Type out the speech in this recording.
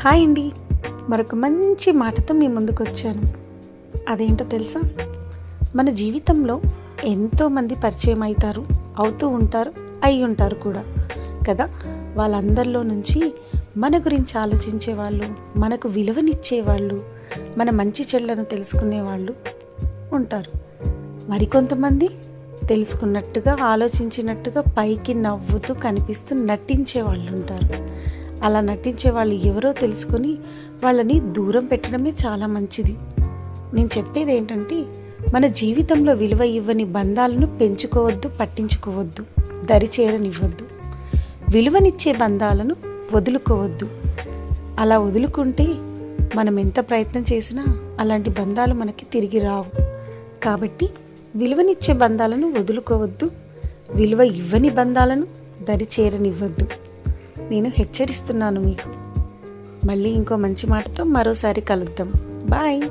Hi అండి, మరొక మంచి మాటతో మీ ముందుకు వచ్చాను. అదేంటో తెలుసా? మన జీవితంలో ఎంతోమంది పరిచయం అవుతూ ఉంటారు, అయి ఉంటారు కూడా కదా. వాళ్ళందరిలో నుంచి మన గురించి ఆలోచించే వాళ్ళు, మనకు విలువనిచ్చేవాళ్ళు, మన మంచి చెడులను తెలుసుకునే వాళ్ళు ఉంటారు. మరికొంతమంది తెలుసుకున్నట్టుగా, ఆలోచించినట్టుగా పైకి నవ్వుతూ కనిపిస్తూ నటించే వాళ్ళు ఉంటారు. అలా నటించే వాళ్ళు ఎవరో తెలుసుకొని వాళ్ళని దూరం పెట్టడమే చాలా మంచిది. నేను చెప్పేది ఏంటంటే, మన జీవితంలో విలువ ఇవ్వని బంధాలను పెంచుకోవద్దు, పట్టించుకోవద్దు, దరి చేరనివ్వద్దు. విలువనిచ్చే బంధాలను వదులుకోవద్దు. అలా వదులుకుంటే మనం ఎంత ప్రయత్నం చేసినా అలాంటి బంధాలు మనకి తిరిగి రావు. కాబట్టి విలువనిచ్చే బంధాలను వదులుకోవద్దు, విలువ ఇవ్వని బంధాలను దరి చేరనివ్వద్దు. నేను హెచ్చరిస్తున్నాను మీకు. మళ్ళీ ఇంకో మంచి మాటతో మరోసారి కలుద్దాం. బాయ్.